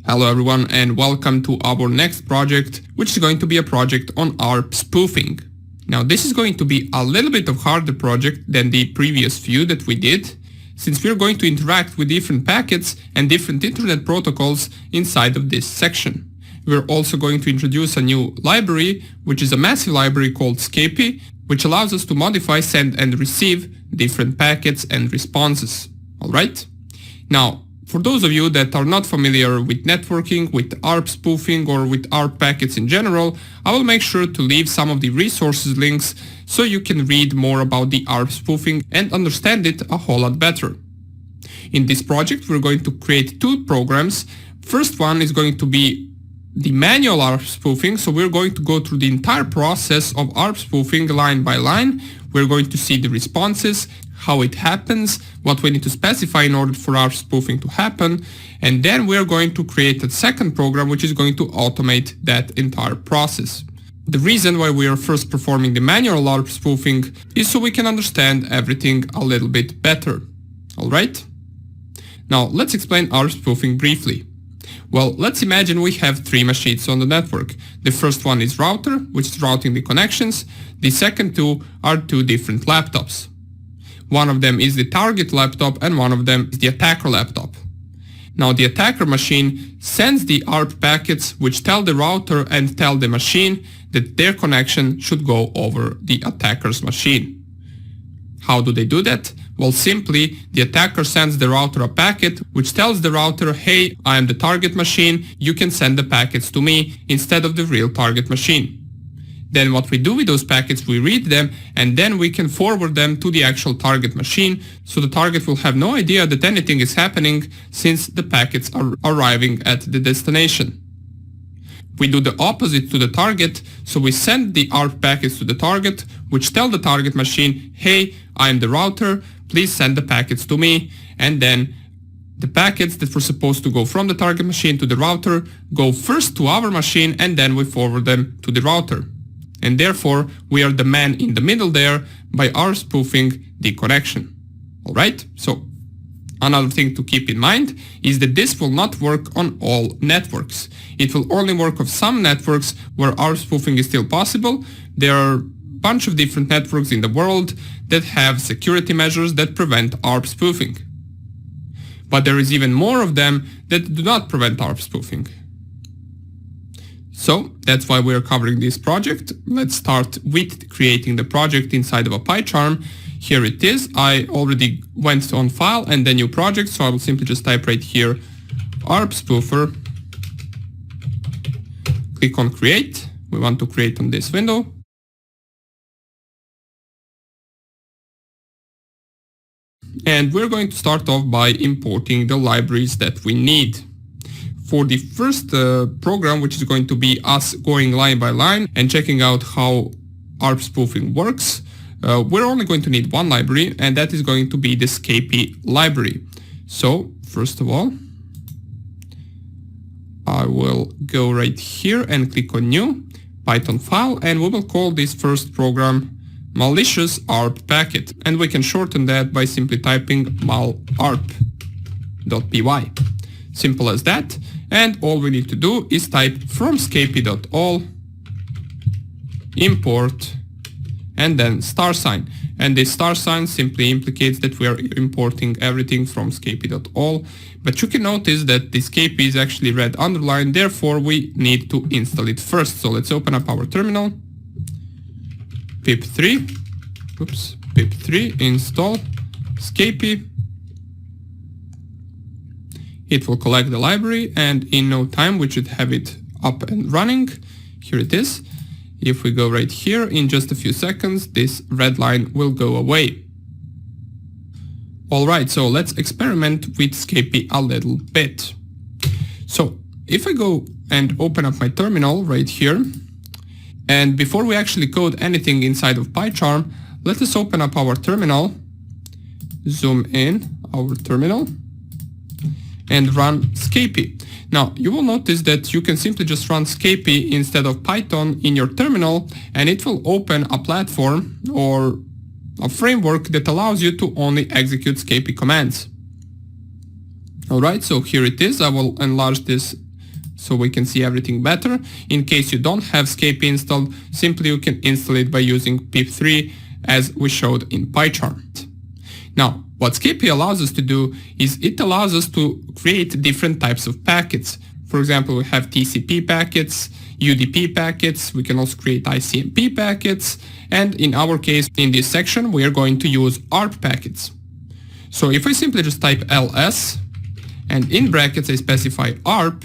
Hello everyone and welcome to our next project, which is going to be a project on ARP spoofing. Now this is going to be a little bit of harder project than the previous few that we did, since we're going to interact with different packets and different internet protocols inside of this section. We're also going to introduce a new library, which is a massive library called Scapy, which allows us to modify, send and receive different packets and responses. Alright? Now, for those of you that are not familiar with networking, with ARP spoofing or with ARP packets in general, I will make sure to leave some of the resources links so you can read more about the ARP spoofing and understand it a whole lot better. In this project we're going to create two programs. First one is going to be the manual ARP spoofing, so we're going to go through the entire process of ARP spoofing line by line. We're going to see the responses, how it happens, what we need to specify in order for ARP spoofing to happen, and then we're going to create a second program which is going to automate that entire process. The reason why we are first performing the manual ARP spoofing is so we can understand everything a little bit better. Alright? Now let's explain ARP spoofing briefly. Well, let's imagine we have three machines on the network. The first one is router, which is routing the connections. The second two are two different laptops. One of them is the target laptop and one of them is the attacker laptop. Now the attacker machine sends the ARP packets which tell the router and tell the machine that their connection should go over the attacker's machine. How do they do that? Well, simply the attacker sends the router a packet which tells the router, hey, I am the target machine, you can send the packets to me instead of the real target machine. Then what we do with those packets, we read them and then we can forward them to the actual target machine, so the target will have no idea that anything is happening since the packets are arriving at the destination. We do the opposite to the target, so we send the ARP packets to the target, which tell the target machine, hey, I am the router, please send the packets to me, and then the packets that were supposed to go from the target machine to the router go first to our machine and then we forward them to the router. And therefore, we are the man in the middle there by ARP spoofing the connection. Alright? So, another thing to keep in mind is that this will not work on all networks. It will only work on some networks where ARP spoofing is still possible. There are a bunch of different networks in the world that have security measures that prevent ARP spoofing. But there is even more of them that do not prevent ARP spoofing. So that's why we are covering this project. Let's start with creating the project inside of a PyCharm. Here it is. I already went on file and then new project, so I will simply just type right here ARP spoofer. Click on create. We want to create on this window. And we're going to start off by importing the libraries that we need. For the first program, which is going to be us going line by line and checking out how ARP spoofing works, we're only going to need one library, and that is going to be the Scapy library. So first of all, I will go right here and click on new Python file, and we will call this first program malicious ARP packet, and we can shorten that by simply typing malarp.py. Simple as that. And all we need to do is type from scapy.all import and then $. And this $sign simply implicates that we are importing everything from scapy.all. But you can notice that the Scapy is actually red underlined, therefore we need to install it first. So let's open up our terminal. pip3 install Scapy. It will collect the library and in no time we should have it up and running. Here it is. If we go right here, in just a few seconds this red line will go away. Alright, so let's experiment with Scapy a little bit. So if I go and open up my terminal right here, and before we actually code anything inside of PyCharm, let us open up our terminal, zoom in our terminal, and run Scapy. Now you will notice that you can simply just run Scapy instead of Python in your terminal, and it will open a platform or a framework that allows you to only execute Scapy commands. Alright, so here it is. I will enlarge this so we can see everything better. In case you don't have SCAPE installed, simply you can install it by using pip3 as we showed in PyCharm. Now, what SCAPE allows us to do is it allows us to create different types of packets. For example, we have TCP packets, UDP packets, we can also create ICMP packets, and in our case, in this section, we are going to use ARP packets. So if I simply just type ls, and in brackets I specify ARP,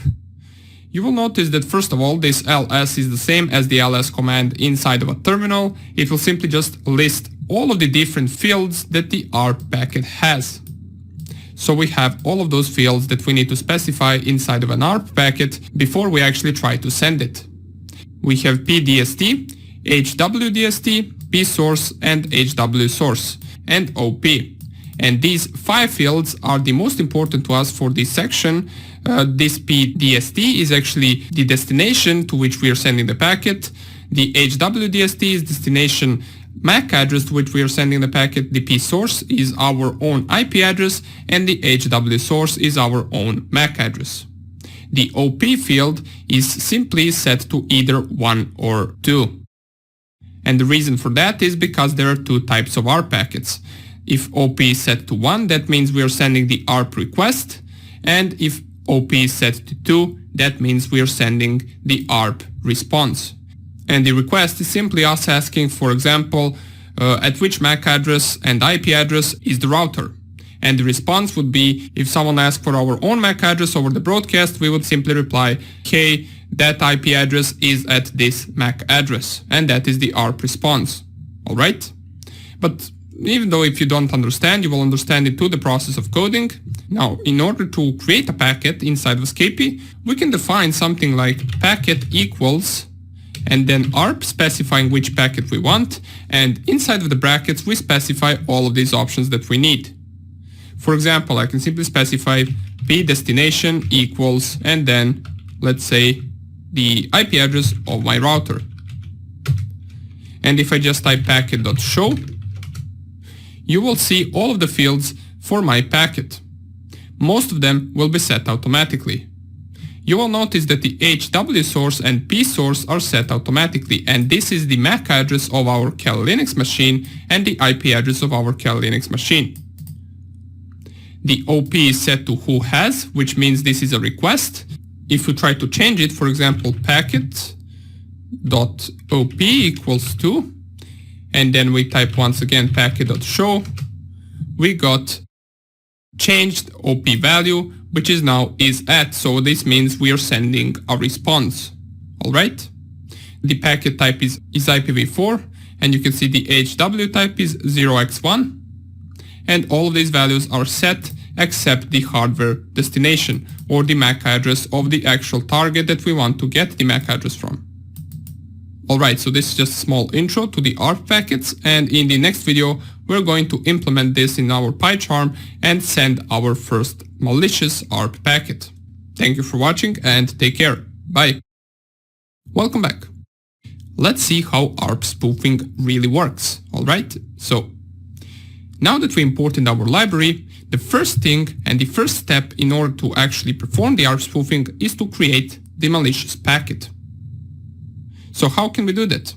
you will notice that first of all, this ls is the same as the ls command inside of a terminal. It will simply just list all of the different fields that the ARP packet has. So we have all of those fields that we need to specify inside of an ARP packet before we actually try to send it. We have pdst, hwdst, psource and hwsource, and op. And these 5 fields are the most important to us for this section. This pdst is actually the destination to which we are sending the packet. The hwdst is destination MAC address to which we are sending the packet. The psource is our own IP address, and the hwsource is our own MAC address. The OP field is simply set to either 1 or 2. And the reason for that is because there are 2 types of ARP packets. If OP is set to 1, that means we are sending the ARP request, and if OP is set to 2, that means we are sending the ARP response. And the request is simply us asking, for example, at which MAC address and IP address is the router. And the response would be, if someone asks for our own MAC address over the broadcast, we would simply reply, hey, that IP address is at this MAC address. And that is the ARP response. Alright? But even though if you don't understand, you will understand it through the process of coding. Now, in order to create a packet inside of SCAPE, we can define something like packet equals and then ARP specifying which packet we want, and inside of the brackets we specify all of these options that we need. For example, I can simply specify pdestination equals and then, let's say, the IP address of my router. And if I just type packet.show, you will see all of the fields for my packet. Most of them will be set automatically. You will notice that the hwsource and psource are set automatically, and this is the MAC address of our Kali Linux machine and the IP address of our Kali Linux machine. The OP is set to who has, which means this is a request. If you try to change it, for example, packet.op equals to, and then we type once again packet.show, we got changed OP value, which is now is at, so this means we are sending a response. Alright? The packet type is IPv4, and you can see the HW type is 0x1, and all of these values are set except the hardware destination, or the MAC address of the actual target that we want to get the MAC address from. Alright, so this is just a small intro to the ARP packets, and in the next video we're going to implement this in our PyCharm and send our first malicious ARP packet. Thank you for watching and take care. Bye. Welcome back. Let's see how ARP spoofing really works. Alright, so now that we imported our library, the first thing and the first step in order to actually perform the ARP spoofing is to create the malicious packet. So how can we do that?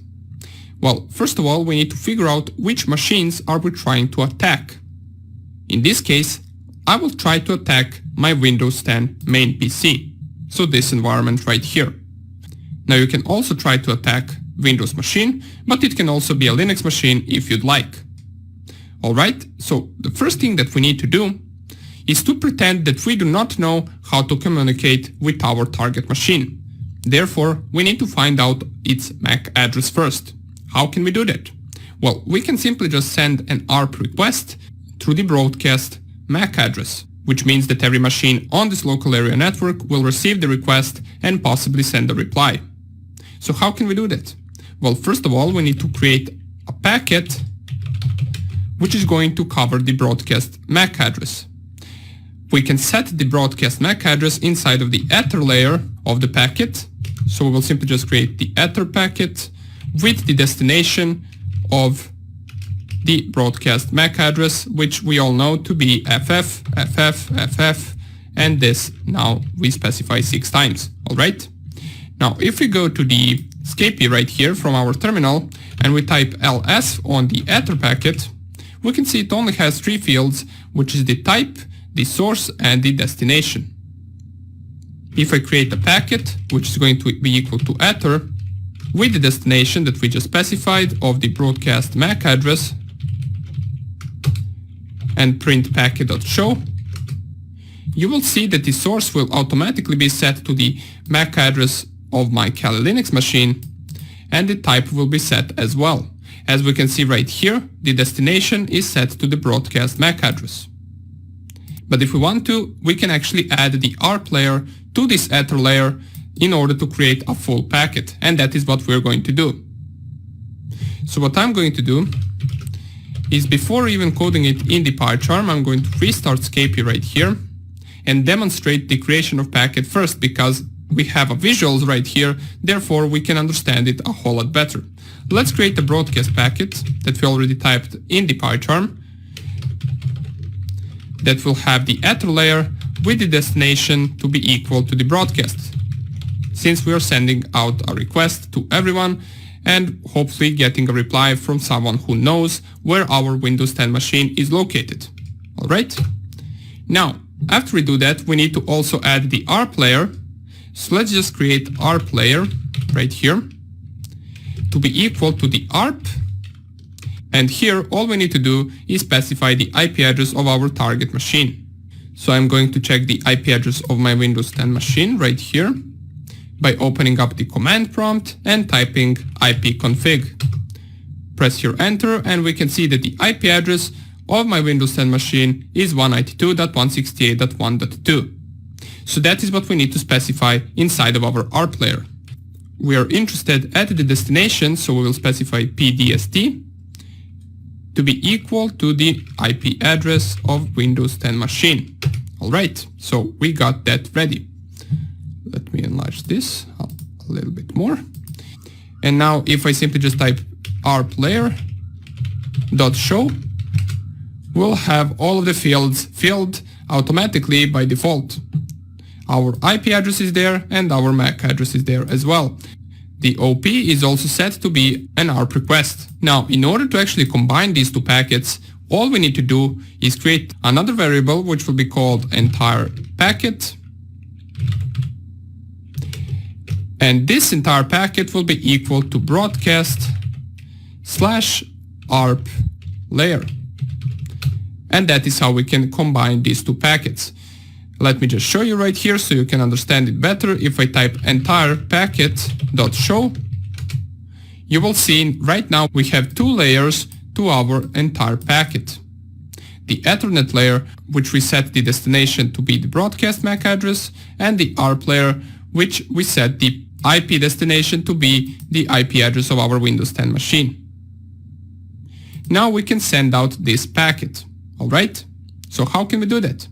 Well, first of all, we need to figure out which machines are we trying to attack. In this case, I will try to attack my Windows 10 main PC, so this environment right here. Now you can also try to attack Windows machine, but it can also be a Linux machine if you'd like. Alright, so the first thing that we need to do is to pretend that we do not know how to communicate with our target machine. Therefore, we need to find out its MAC address first. How can we do that? Well, we can simply just send an ARP request through the broadcast MAC address, which means that every machine on this local area network will receive the request and possibly send a reply. So how can we do that? Well, first of all, we need to create a packet which is going to cover the broadcast MAC address. We can set the broadcast MAC address inside of the ether layer of the packet. So we will simply just create the ether packet with the destination of the broadcast MAC address, which we all know to be FF, FF, FF, and this now we specify 6 times. Alright? Now if we go to the escapee right here from our terminal and we type ls on the ether packet, we can see it only has 3 fields, which is the type, the source and the destination. If I create a packet, which is going to be equal to ether, with the destination that we just specified of the broadcast MAC address, and print packet.show, you will see that the source will automatically be set to the MAC address of my Kali Linux machine, and the type will be set as well. As we can see right here, the destination is set to the broadcast MAC address. But if we want to, we can actually add the ARP layer to this ether layer in order to create a full packet, and that is what we're going to do. So what I'm going to do is, before even coding it in the PyCharm, I'm going to restart escapee right here and demonstrate the creation of packet first, because we have a visuals right here, therefore we can understand it a whole lot better. Let's create a broadcast packet that we already typed in the PyCharm that will have the ether layer with the destination to be equal to the broadcast, since we are sending out a request to everyone and hopefully getting a reply from someone who knows where our Windows 10 machine is located. Alright? Now, after we do that, we need to also add the ARP layer. So let's just create ARP layer right here to be equal to the ARP. And here all we need to do is specify the IP address of our target machine. So I'm going to check the IP address of my Windows 10 machine right here by opening up the command prompt and typing ipconfig. Press here enter and we can see that the IP address of my Windows 10 machine is 192.168.1.2. So that is what we need to specify inside of our ARP layer. We are interested at the destination, so we will specify pdst to be equal to the IP address of Windows 10 machine. Alright, so we got that ready. Let me enlarge this a little bit more. And now if I simply just type ARP layer dot show, we'll have all of the fields filled automatically by default. Our IP address is there and our MAC address is there as well. The OP is also set to be an ARP request. Now, in order to actually combine these two packets, all we need to do is create another variable which will be called entire packet. And this entire packet will be equal to broadcast/ARP layer. And that is how we can combine these two packets. Let me just show you right here so you can understand it better. If I type entire packet.show, you will see right now we have 2 layers to our entire packet. The Ethernet layer, which we set the destination to be the broadcast MAC address, and the ARP layer, which we set the IP destination to be the IP address of our Windows 10 machine. Now we can send out this packet. Alright? So how can we do that?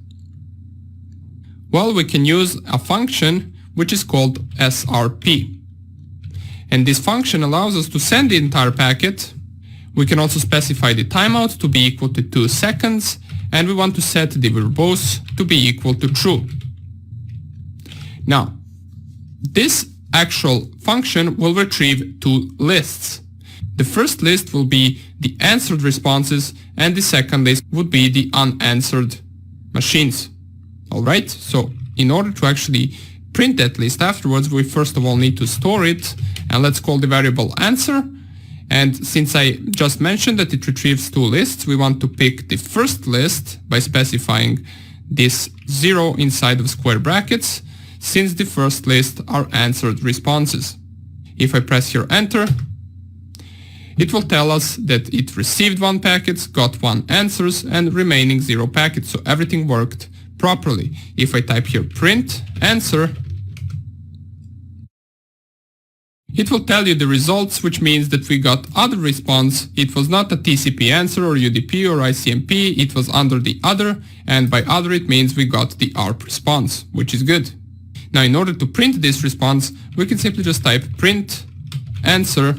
Well, we can use a function which is called SRP. And this function allows us to send the entire packet. We can also specify the timeout to be equal to 2 seconds, and we want to set the verbose to be equal to true. Now, this actual function will retrieve 2 lists. The first list will be the answered responses, and the second list would be the unanswered machines. Alright, so in order to actually print that list afterwards, we first of all need to store it, and let's call the variable answer. And since I just mentioned that it retrieves 2 lists, we want to pick the first list by specifying this 0 inside of square brackets, since the first list are answered responses. If I press here enter, it will tell us that it received 1 packet, got 1 answers, and remaining 0 packets, so everything worked properly. If I type here print answer, it will tell you the results, which means that we got other response. It was not a TCP answer or UDP or ICMP, it was under the other, and by other it means we got the ARP response, which is good. Now in order to print this response, we can simply just type print answer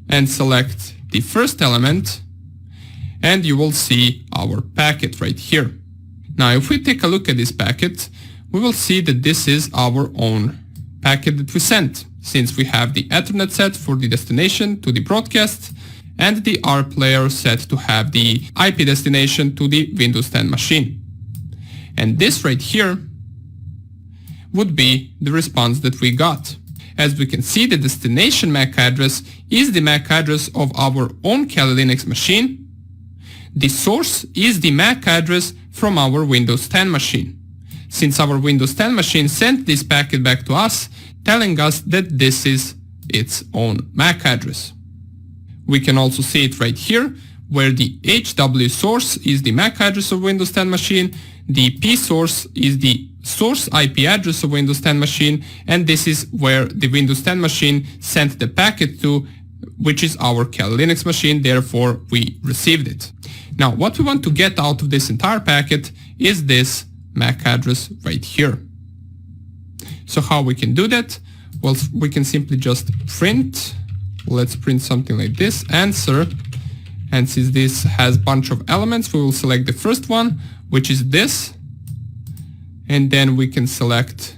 and select the first element, and you will see our packet right here. Now if we take a look at this packet, we will see that this is our own packet that we sent, since we have the Ethernet set for the destination to the broadcast and the ARP layer set to have the IP destination to the Windows 10 machine. And this right here would be the response that we got. As we can see, the destination MAC address is the MAC address of our own Kali Linux machine. The source is the MAC address from our Windows 10 machine, since our Windows 10 machine sent this packet back to us, telling us that this is its own MAC address. We can also see it right here, where the HW source is the MAC address of Windows 10 machine, the P source is the source IP address of Windows 10 machine, and this is where the Windows 10 machine sent the packet to, which is our Kali Linux machine, therefore we received it. Now what we want to get out of this entire packet is this MAC address right here. So how we can do that? Well, we can simply just print, let's print something like this, answer, and since this has a bunch of elements, we will select the first one, which is this, and then we can select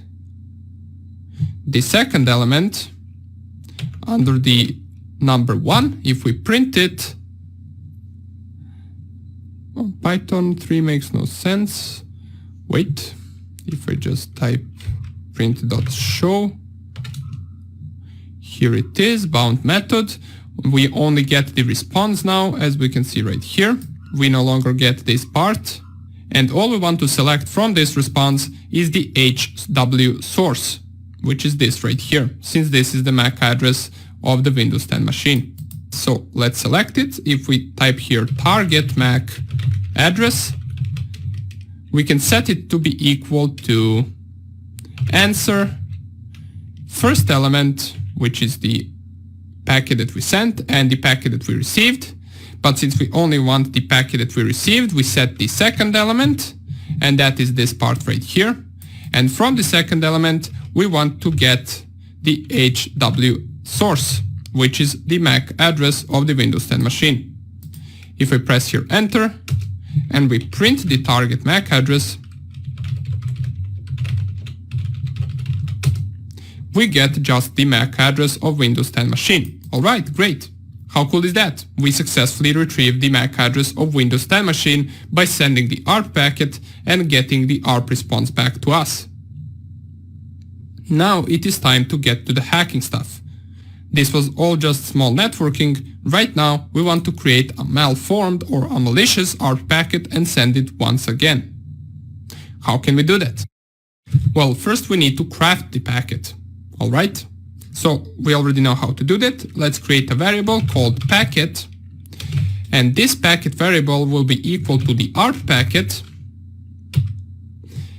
the second element under the number 1. If we print it, oh, Python 3 makes no sense. Wait, if I just type print.show, here it is, bound method. We only get the response now, as we can see right here. We no longer get this part. And all we want to select from this response is the HW source, which is this right here, since this is the MAC address of the Windows 10 machine. So let's select it. If we type here target MAC address, we can set it to be equal to answer first element, which is the packet that we sent and the packet that we received. But since we only want the packet that we received, we set the second element, and that is this part right here. And from the second element, we want to get the HW source, which is the MAC address of the Windows 10 machine. If I press here enter, and we print the target MAC address, we get just the MAC address of Windows 10 machine. Alright, great. How cool is that? We successfully retrieved the MAC address of Windows 10 machine by sending the ARP packet and getting the ARP response back to us. Now it is time to get to the hacking stuff. This was all just small networking. Right now we want to create a malformed or a malicious ARP packet and send it once again. How can we do that? Well, first we need to craft the packet. Alright? So we already know how to do that. Let's create a variable called packet, and this packet variable will be equal to the ARP packet.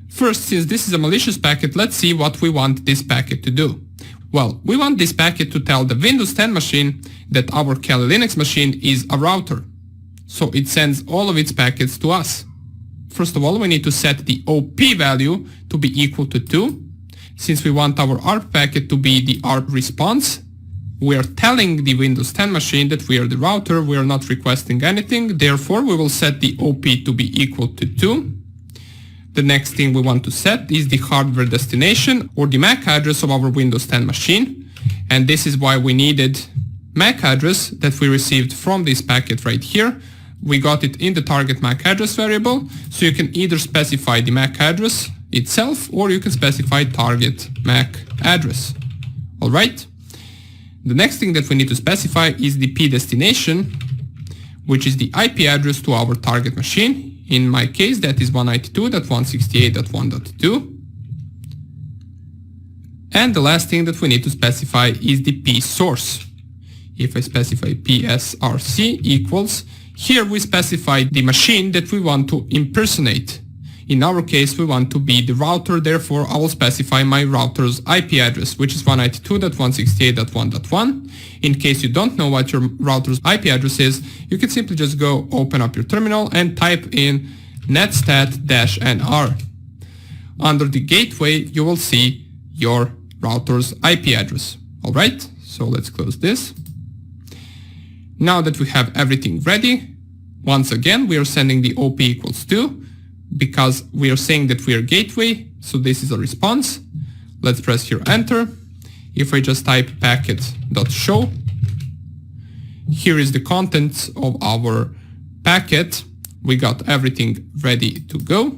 First, since this is a malicious packet, let's see what we want this packet to do. Well, we want this packet to tell the Windows 10 machine that our Kali Linux machine is a router. So it sends all of its packets to us. First of all, we need to set the OP value to be equal to 2. Since we want our ARP packet to be the ARP response, we are telling the Windows 10 machine that we are the router, we are not requesting anything, therefore we will set the OP to be equal to 2. The next thing we want to set is the hardware destination or the MAC address of our Windows 10 machine, and this is why we needed MAC address that we received from this packet right here. We got it in the target MAC address variable, so you can either specify the MAC address itself or you can specify target MAC address. Alright? The next thing that we need to specify is the P destination, which is the IP address to our target machine. In my case that is 192.168.1.2. And the last thing that we need to specify is the P source. If I specify PSRC equals, here we specify the machine that we want to impersonate. In our case, we want to be the router, therefore I will specify my router's IP address, which is 192.168.1.1. In case you don't know what your router's IP address is, you can simply just go open up your terminal and type in netstat-nr. Under the gateway, you will see your router's IP address. Alright, so let's close this. Now that we have everything ready, once again we are sending the OP equals 2. because we are saying that we are gateway, so this is a response. Let's press here enter. If I just type packet.show, here is the contents of our packet. We got everything ready to go.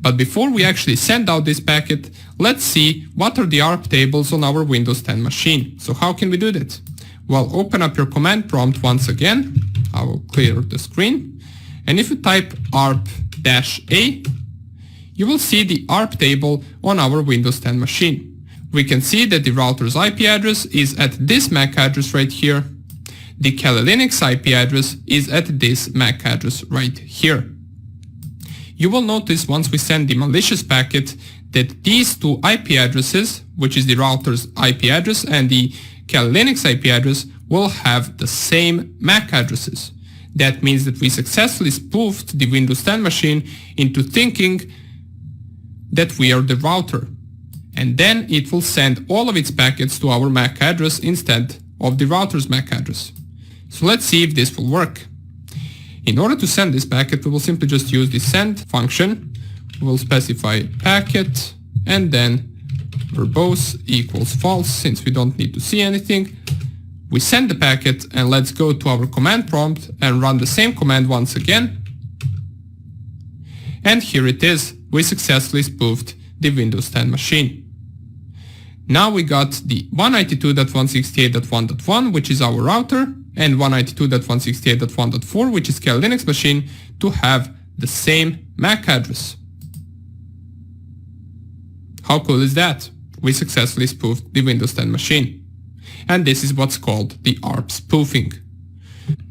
But before we actually send out this packet, let's see what are the ARP tables on our Windows 10 machine. So how can we do that? Well, open up your command prompt once again. I will clear the screen. And if you type ARP-A, you will see the ARP table on our Windows 10 machine. We can see that the router's IP address is at this MAC address right here. The Kali Linux IP address is at this MAC address right here. You will notice once we send the malicious packet that these two IP addresses, which is the router's IP address and the Kali Linux IP address, will have the same MAC addresses. That means that we successfully spoofed the Windows 10 machine into thinking that we are the router. And then it will send all of its packets to our MAC address instead of the router's MAC address. So let's see if this will work. In order to send this packet, we will simply just use the send function. We will specify packet and then verbose equals false, since we don't need to see anything. We send the packet, and let's go to our command prompt and run the same command once again. And here it is. We successfully spoofed the Windows 10 machine. Now we got the 192.168.1.1, which is our router, and 192.168.1.4, which is Kali Linux machine, to have the same MAC address. How cool is that? We successfully spoofed the Windows 10 machine. And this is what's called the ARP spoofing.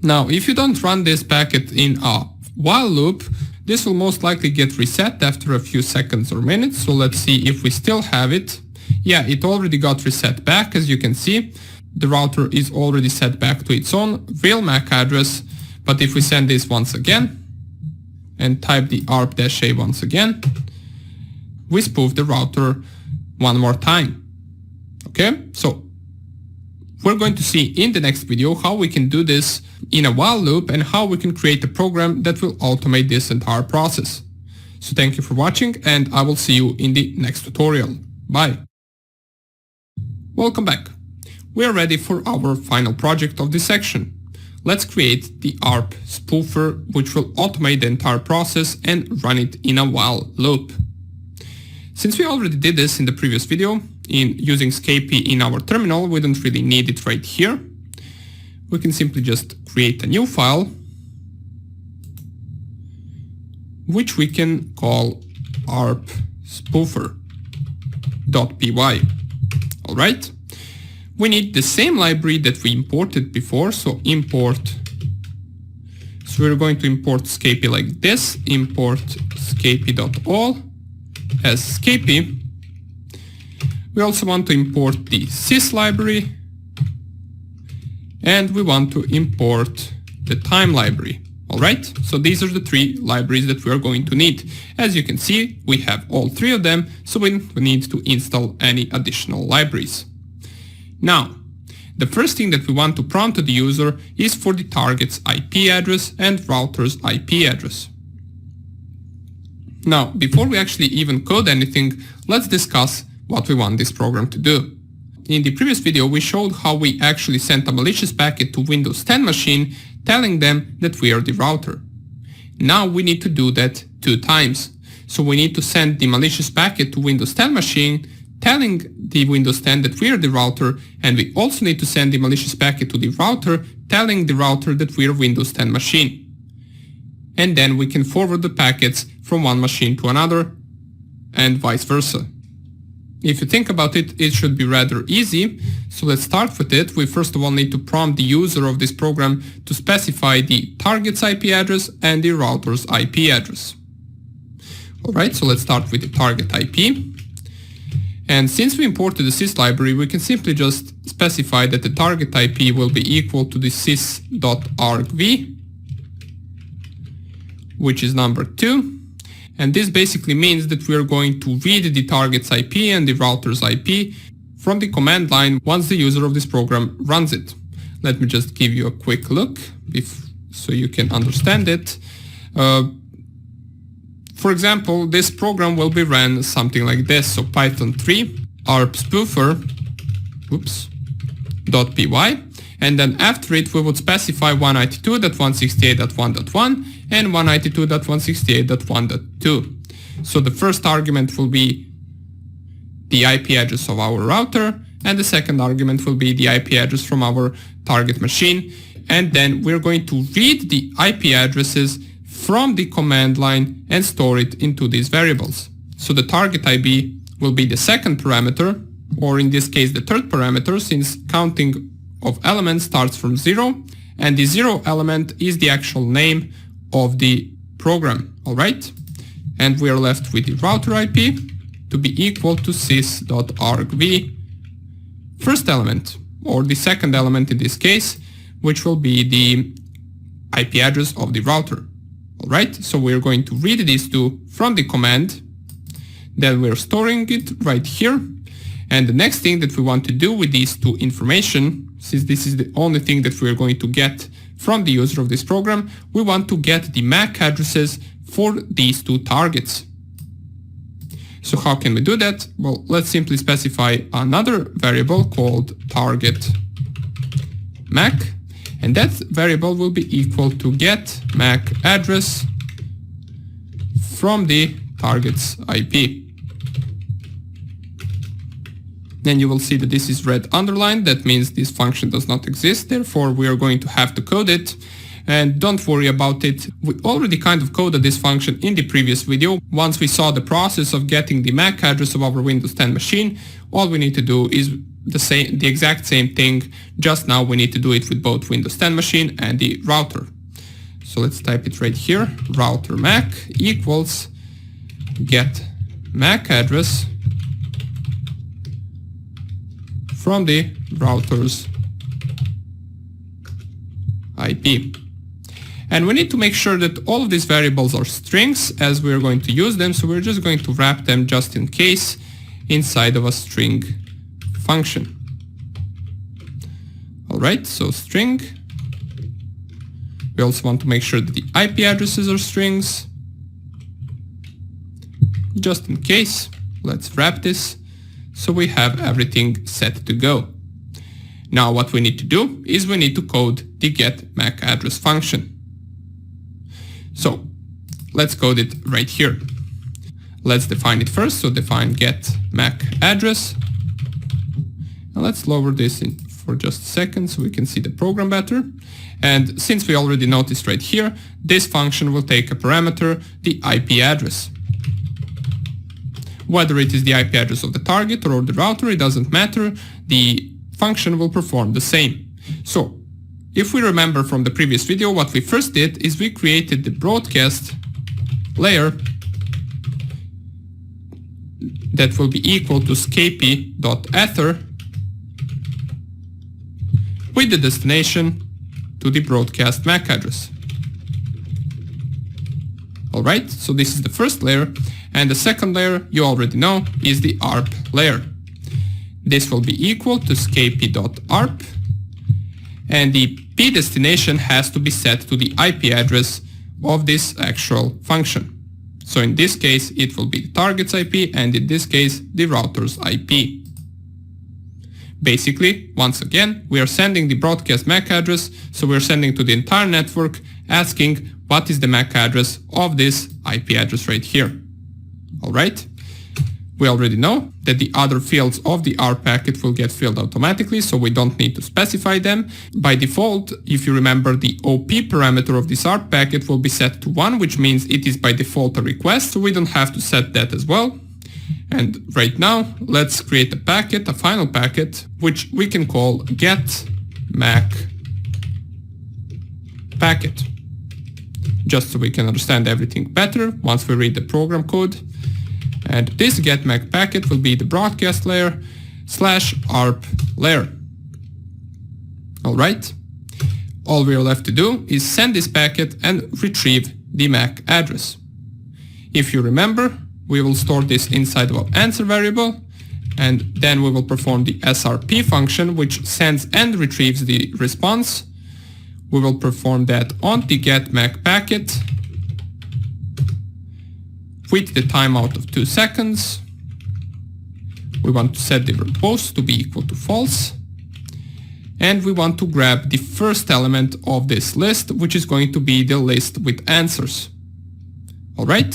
Now, if you don't run this packet in a while loop, this will most likely get reset after a few seconds or minutes. So let's see if we still have it. Yeah, it already got reset back, as you can see. The router is already set back to its own real MAC address. But if we send this once again and type the ARP-A once again, we spoof the router one more time. Okay, so we're going to see in the next video how we can do this in a while loop and how we can create a program that will automate this entire process. So thank you for watching, and I will see you in the next tutorial. Bye. Welcome back. We are ready for our final project of this section. Let's create the ARP spoofer, which will automate the entire process and run it in a while loop. Since we already did this in the previous video, in using scapy in our terminal, we don't really need it right here. We can simply just create a new file, which we can call ARP spoofer.py. Alright, we need the same library that we imported before, so import. So we're going to import scapy like this, import scapy.all as scapy. We also want to import the sys library, and we want to import the time library. Alright, so these are the three libraries that we are going to need. As you can see, we have all three of them, so we don't need to install any additional libraries. Now, the first thing that we want to prompt to the user is for the target's IP address and router's IP address. Now, before we actually even code anything, let's discuss what we want this program to do. In the previous video, we showed how we actually sent a malicious packet to Windows 10 machine telling them that we are the router. Now we need to do that 2 times. So we need to send the malicious packet to Windows 10 machine telling the Windows 10 that we are the router, and we also need to send the malicious packet to the router telling the router that we are Windows 10 machine. And then we can forward the packets from one machine to another and vice versa. If you think about it, it should be rather easy. So let's start with it. We first of all need to prompt the user of this program to specify the target's IP address and the router's IP address. Alright, so let's start with the target IP. And since we imported the sys library, we can simply just specify that the target IP will be equal to the sys.argv, which is number 2. And this basically means that we are going to read the target's IP and the router's IP from the command line once the user of this program runs it. Let me just give you a quick look so you can understand it. For example, this program will be ran something like this. So Python 3 ARP Spoofer, .py, and then after it we would specify 192.168.1.1 and 192.168.1.2. So the first argument will be the IP address of our router, and the second argument will be the IP address from our target machine. And then we're going to read the IP addresses from the command line and store it into these variables. So the target IP will be the second parameter, or in this case the third parameter, since counting of elements starts from 0, and the 0 element is the actual name of the program, alright? And we are left with the router IP to be equal to sys.argv first element, or the second element in this case, which will be the IP address of the router. Alright, so we're going to read these two from the command, then we're storing it right here. And the next thing that we want to do with these two information, since this is the only thing that we're going to get from the user of this program, we want to get the MAC addresses for these two targets. So how can we do that? Well, let's simply specify another variable called target MAC, and that variable will be equal to get MAC address from the target's IP. Then you will see that this is red underlined. That means this function does not exist. Therefore, we are going to have to code it. And don't worry about it. We already kind of coded this function in the previous video. Once we saw the process of getting the MAC address of our Windows 10 machine, all we need to do is the exact same thing. Just now we need to do it with both Windows 10 machine and the router. So let's type it right here. Router MAC equals get MAC address from the router's IP. And we need to make sure that all of these variables are strings as we're going to use them, so we're just going to wrap them just in case inside of a string function. Alright, so string. We also want to make sure that the IP addresses are strings. Just in case, let's wrap this so we have everything set to go. Now what we need to do is we need to code the get MAC address function. So let's code it right here. Let's define it first. So define get MAC address. And let's lower this in for just a second so we can see the program better. And since we already noticed right here, this function will take a parameter, the IP address. Whether it is the IP address of the target or the router, it doesn't matter. The function will perform the same. So if we remember from the previous video, what we first did is we created the broadcast layer that will be equal to scapy.ether with the destination to the broadcast MAC address. Alright, so this is the first layer, and the second layer, you already know, is the ARP layer. This will be equal to scapy.arp, and the p destination has to be set to the IP address of this actual function. So in this case, it will be the target's IP, and in this case, the router's IP. Basically, once again, we are sending the broadcast MAC address, so we are sending to the entire network, asking what is the MAC address of this IP address right here. Alright? We already know that the other fields of the ARP packet will get filled automatically, so we don't need to specify them. By default, if you remember, the OP parameter of this ARP packet will be set to 1, which means it is by default a request, so we don't have to set that as well. And right now, let's create a packet, a final packet, which we can call get MAC packet. Just so we can understand everything better once we read the program code. And this get MAC packet will be the broadcast layer / ARP layer. Alright, all we are left to do is send this packet and retrieve the MAC address. If you remember, we will store this inside of our answer variable, and then we will perform the SRP function, which sends and retrieves the response. We will perform that on the get MAC packet with the timeout of 2 seconds. We want to set the verbose to be equal to false. And we want to grab the first element of this list, which is going to be the list with answers. Alright,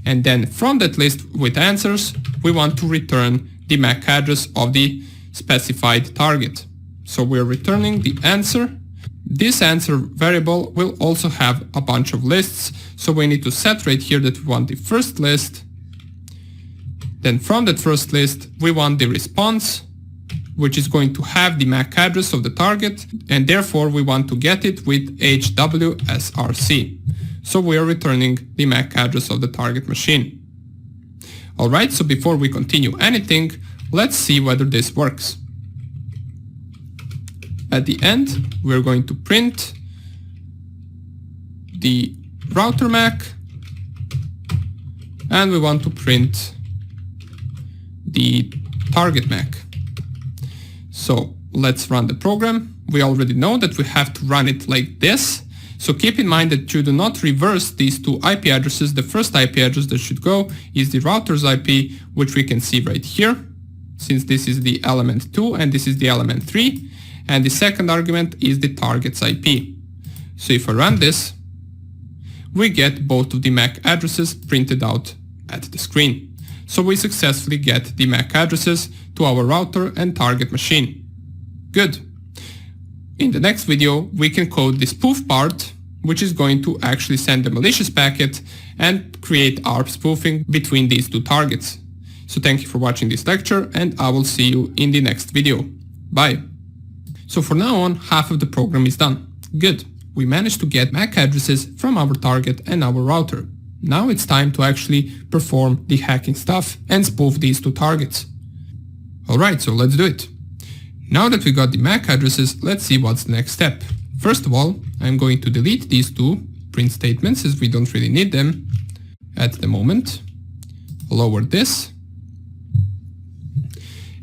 and then from that list with answers, we want to return the MAC address of the specified target. So we're returning the answer. This answer variable will also have a bunch of lists, so we need to set right here that we want the first list. Then from that first list, we want the response, which is going to have the MAC address of the target, and therefore we want to get it with HWSRC. So we are returning the MAC address of the target machine. Alright, so before we continue anything, let's see whether this works. At the end, we're going to print the router MAC, and we want to print the target MAC. So let's run the program. We already know that we have to run it like this. So keep in mind that you do not reverse these two IP addresses. The first IP address that should go is the router's IP, which we can see right here, since this is the element 2 and this is the element 3. And the second argument is the target's IP. So if I run this, we get both of the MAC addresses printed out at the screen. So we successfully get the MAC addresses to our router and target machine. Good. In the next video, we can code the spoof part, which is going to actually send a malicious packet and create ARP spoofing between these two targets. So thank you for watching this lecture, and I will see you in the next video. Bye. So for now on, half of the program is done. Good. We managed to get MAC addresses from our target and our router. Now it's time to actually perform the hacking stuff and spoof these two targets. Alright, so let's do it. Now that we got the MAC addresses, let's see what's the next step. First of all, I'm going to delete these two print statements as we don't really need them at the moment. Lower this.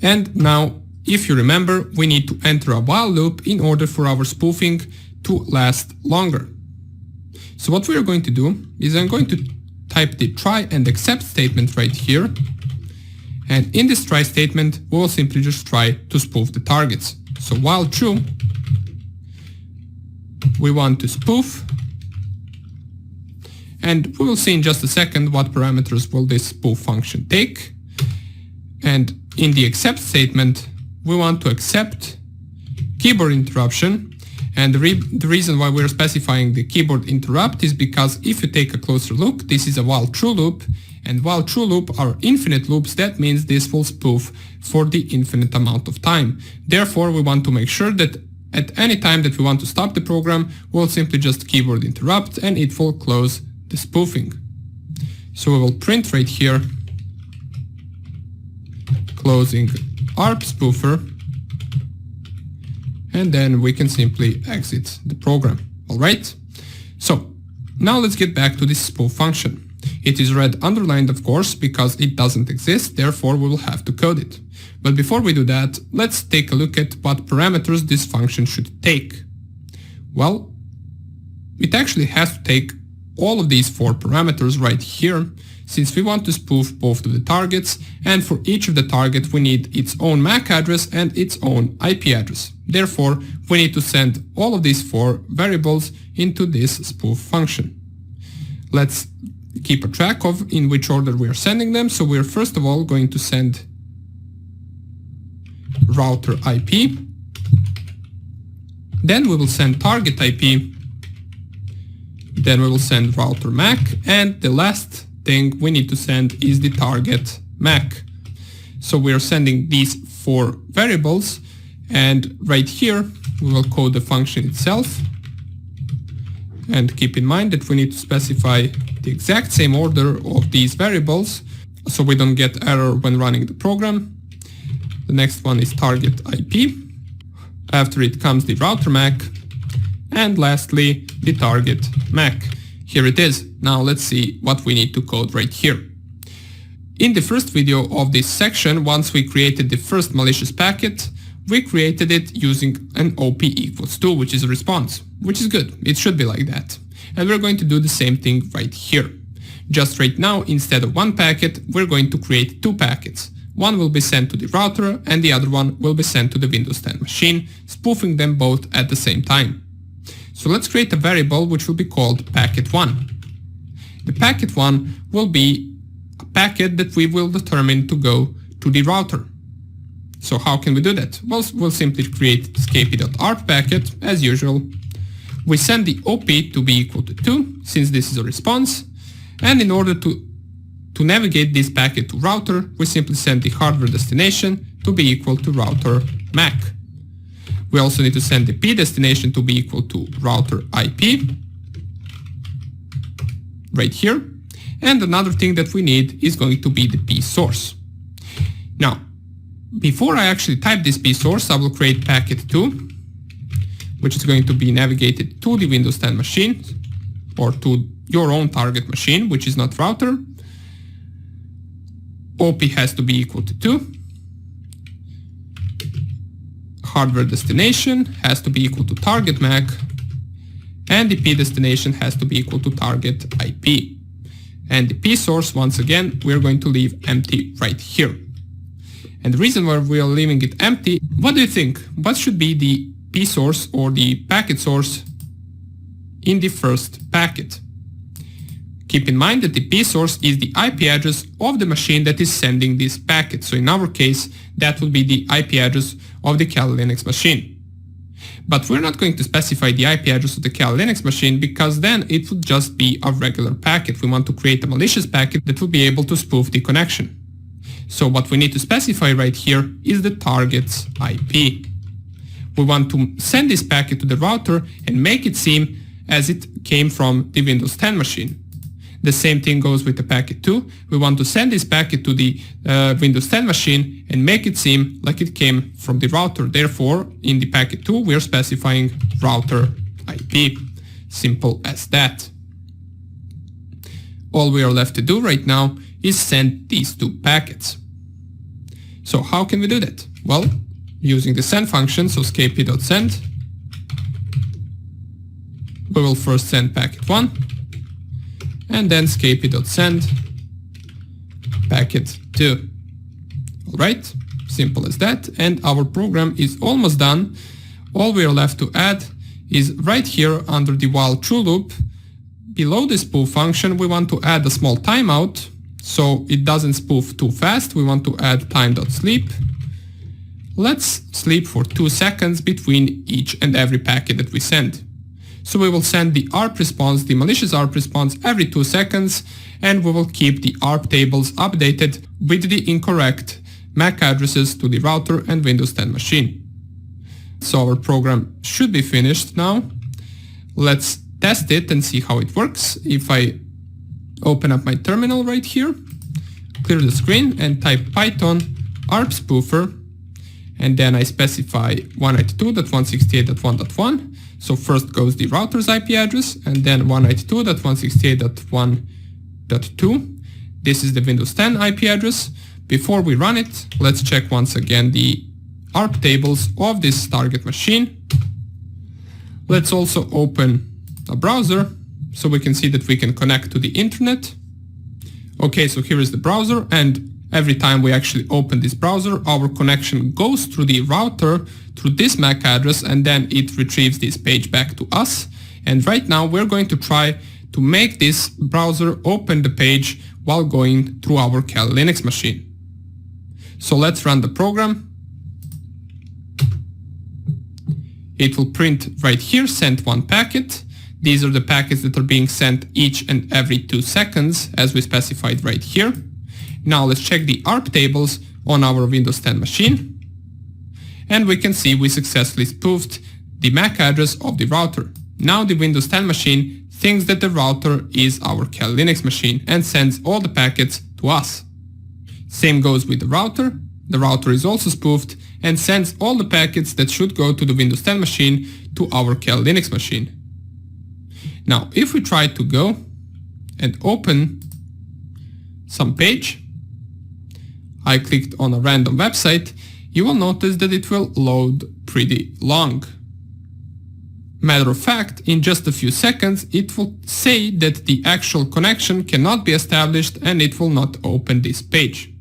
And now, if you remember, we need to enter a while loop in order for our spoofing to last longer. So what we are going to do is I'm going to type the try and except statement right here. And in this try statement, we will simply just try to spoof the targets. So while true, we want to spoof. And we will see in just a second what parameters will this spoof function take. And in the accept statement, we want to accept keyboard interruption. And the reason why we're specifying the keyboard interrupt is because if you take a closer look, this is a while true loop, and while true loop are infinite loops, that means this will spoof for the infinite amount of time. Therefore, we want to make sure that at any time that we want to stop the program, we'll simply just keyboard interrupt and it will close the spoofing. So we will print right here, closing ARP spoofer, and then we can simply exit the program. Alright? So now let's get back to this spoof function. It is red underlined, of course, because it doesn't exist, therefore we will have to code it. But before we do that, let's take a look at what parameters this function should take. Well, it actually has to take all of these 4 parameters right here, since we want to spoof both of the targets, and for each of the targets we need its own MAC address and its own IP address. Therefore, we need to send all of these 4 variables into this spoof function. Let's keep a track of in which order we are sending them. So we're first of all going to send router IP, then we will send target IP, then we will send router MAC, and the last thing we need to send is the target MAC. So we are sending these 4 variables, and right here we will code the function itself. And keep in mind that we need to specify the exact same order of these variables so we don't get error when running the program. The next one is target IP. After it comes the router MAC, and lastly the target MAC. Here it is. Now let's see what we need to code right here. In the first video of this section, once we created the first malicious packet, we created it using an OP equals 2, which is a response, which is good. It should be like that. And we're going to do the same thing right here. Just right now, instead of one packet, we're going to create two packets. One will be sent to the router and the other one will be sent to the Windows 10 machine, spoofing them both at the same time. So let's create a variable which will be called packet1. The packet1 will be a packet that we will determine to go to the router. So how can we do that? Well, we'll simply create scapy.arp packet as usual. We send the OP to be equal to 2, since this is a response. And in order to navigate this packet to router, we simply send the hardware destination to be equal to router MAC. We also need to send the P destination to be equal to router IP, right here. And another thing that we need is going to be the P source. Now, before I actually type this P source, I will create packet2, which is going to be navigated to the Windows 10 machine, or to your own target machine, which is not router. OP has to be equal to 2. Hardware destination has to be equal to target MAC, and the P destination has to be equal to target IP. And the P source, once again, we're going to leave empty right here. And the reason why we are leaving it empty, what do you think? What should be the P source or the packet source in the first packet? Keep in mind that the P source is the IP address of the machine that is sending this packet. So in our case, that will be the IP address of the Kali Linux machine. But we're not going to specify the IP address of the Kali Linux machine because then it would just be a regular packet. We want to create a malicious packet that will be able to spoof the connection. So what we need to specify right here is the target's IP. We want to send this packet to the router and make it seem as it came from the Windows 10 machine. The same thing goes with the packet 2. We want to send this packet to the Windows 10 machine and make it seem like it came from the router. Therefore, in the packet 2, we are specifying router IP. Simple as that. All we are left to do right now is send these two packets. So how can we do that? Well, using the send function, so scapy.send, we will first send packet 1, and then scapy.send packet 2. Alright, simple as that, and our program is almost done. All we are left to add is right here under the while true loop, below the spoof function, we want to add a small timeout, so it doesn't spoof too fast. We want to add time.sleep. Let's sleep for 2 seconds between each and every packet that we send. So we will send the ARP response, the malicious ARP response, every 2 seconds, and we will keep the ARP tables updated with the incorrect MAC addresses to the router and Windows 10 machine. So our program should be finished now. Let's test it and see how it works. If I open up my terminal right here, clear the screen and type Python ARP spoofer, and then I specify 192.168.1.1. So first goes the router's IP address, and then 192.168.1.2. This is the Windows 10 IP address. Before we run it, let's check once again the ARP tables of this target machine. Let's also open a browser so we can see that we can connect to the internet. Okay, so here is the browser, and every time we actually open this browser, our connection goes through the router through this MAC address, and then it retrieves this page back to us. And right now we're going to try to make this browser open the page while going through our Kali Linux machine. So let's run the program. It will print right here, sent one packet. These are the packets that are being sent each and every 2 seconds, as we specified right here. Now let's check the ARP tables on our Windows 10 machine. And we can see we successfully spoofed the MAC address of the router. Now the Windows 10 machine thinks that the router is our Kali Linux machine and sends all the packets to us. Same goes with the router. The router is also spoofed and sends all the packets that should go to the Windows 10 machine to our Kali Linux machine. Now, if we try to go and open some page, I clicked on a random website, you will notice that it will load pretty long. Matter of fact, in just a few seconds, it will say that the actual connection cannot be established and it will not open this page.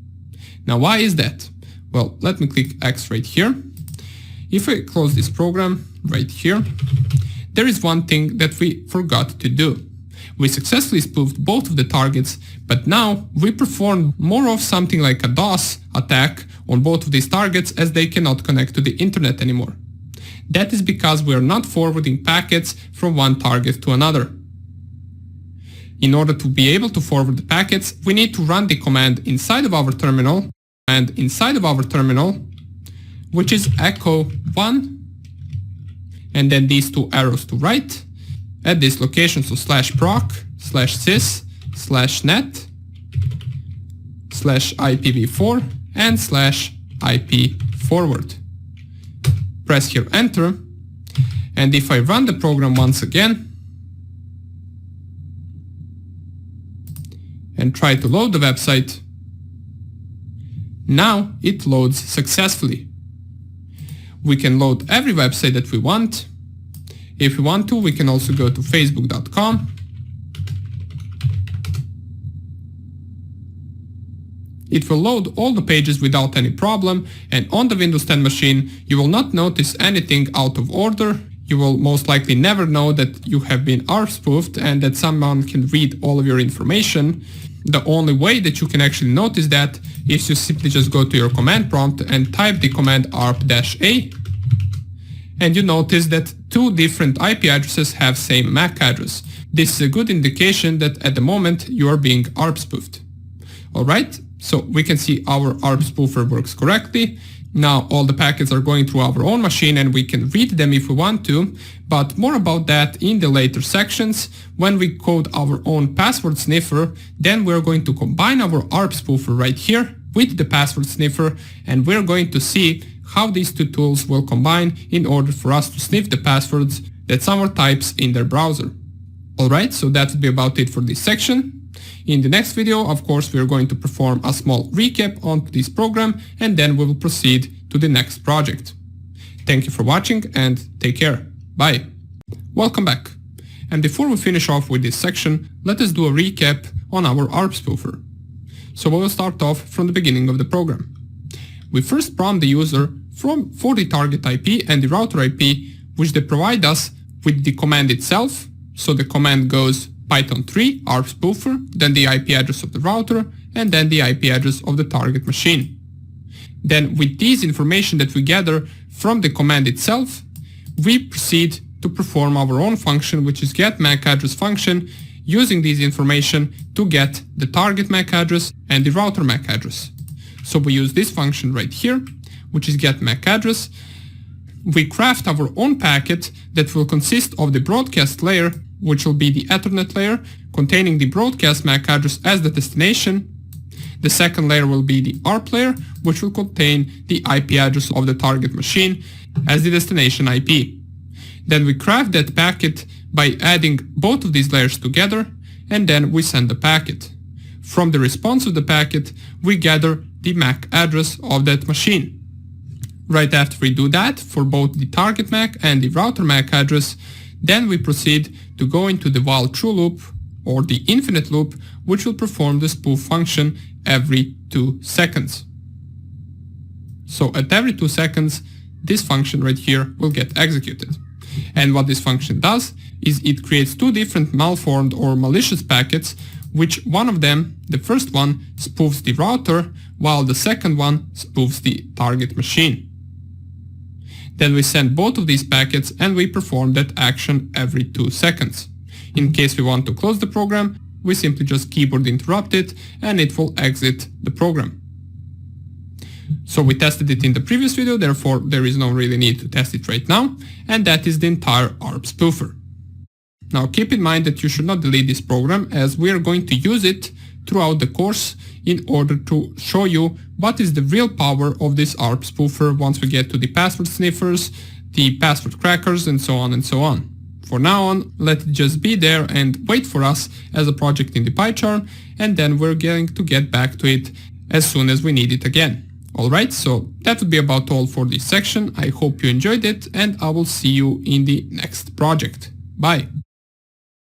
Now, why is that? Well, let me click X right here. If I close this program right here, there is one thing that we forgot to do. We successfully spoofed both of the targets, but now we performed more of something like a DOS attack on both of these targets as they cannot connect to the internet anymore. That is because we are not forwarding packets from one target to another. In order to be able to forward the packets, we need to run the command inside of our terminal, which is echo 1, and then these two arrows to right at this location, so /proc /sys /net /IPv4 and /IP forward. Press here enter, and if I run the program once again and try to load the website, now it loads successfully. We can load every website that we want. If we want to, we can also go to facebook.com. It will load all the pages without any problem, and on the Windows 10 machine you will not notice anything out of order. You will most likely never know that you have been ARP spoofed and that someone can read all of your information. The only way that you can actually notice that is to simply just go to your command prompt and type the command ARP-A, and you notice that two different IP addresses have same MAC address. This is a good indication that at the moment you are being ARP spoofed. Alright, so we can see our ARP spoofer works correctly. Now all the packets are going through our own machine and we can read them if we want to, but more about that in the later sections. When we code our own password sniffer, then we're going to combine our ARP spoofer right here with the password sniffer, and we're going to see how these two tools will combine in order for us to sniff the passwords that someone types in their browser. Alright, so that would be about it for this section. In the next video, of course, we are going to perform a small recap on this program and then we will proceed to the next project. Thank you for watching and take care. Bye. Welcome back. And before we finish off with this section, let us do a recap on our ARP spoofer. So we will start off from the beginning of the program. We first prompt the user for the target IP and the router IP, which they provide us with the command itself. So the command goes python3 ARP spoofer, then the IP address of the router, and then the IP address of the target machine. Then with this information that we gather from the command itself, we proceed to perform our own function, which is getMAC-address function, using this information to get the target MAC address and the router MAC address. So we use this function right here, which is getMAC-address. We craft our own packet that will consist of the broadcast layer, which will be the Ethernet layer containing the broadcast MAC address as the destination. The second layer will be the ARP layer, which will contain the IP address of the target machine as the destination IP. Then we craft that packet by adding both of these layers together, and then we send the packet. From the response of the packet, we gather the MAC address of that machine. Right after we do that for both the target MAC and the router MAC address, then we proceed to go into the while true loop or the infinite loop, which will perform the spoof function every 2 seconds. So at every 2 seconds, this function right here will get executed. And what this function does is it creates 2 different malformed or malicious packets, which one of them, the first one, spoofs the router, while the second one spoofs the target machine. Then we send both of these packets and we perform that action every 2 seconds. In case we want to close the program, we simply just keyboard interrupt it and it will exit the program. So we tested it in the previous video, therefore there is no really need to test it right now, and that is the entire ARP spoofer. Now keep in mind that you should not delete this program, as we are going to use it throughout the course in order to show you what is the real power of this ARP spoofer once we get to the password sniffers, the password crackers, and so on and so on. For now on, let it just be there and wait for us as a project in the PyCharm, and then we're going to get back to it as soon as we need it again. Alright, so that would be about all for this section. I hope you enjoyed it and I will see you in the next project. Bye!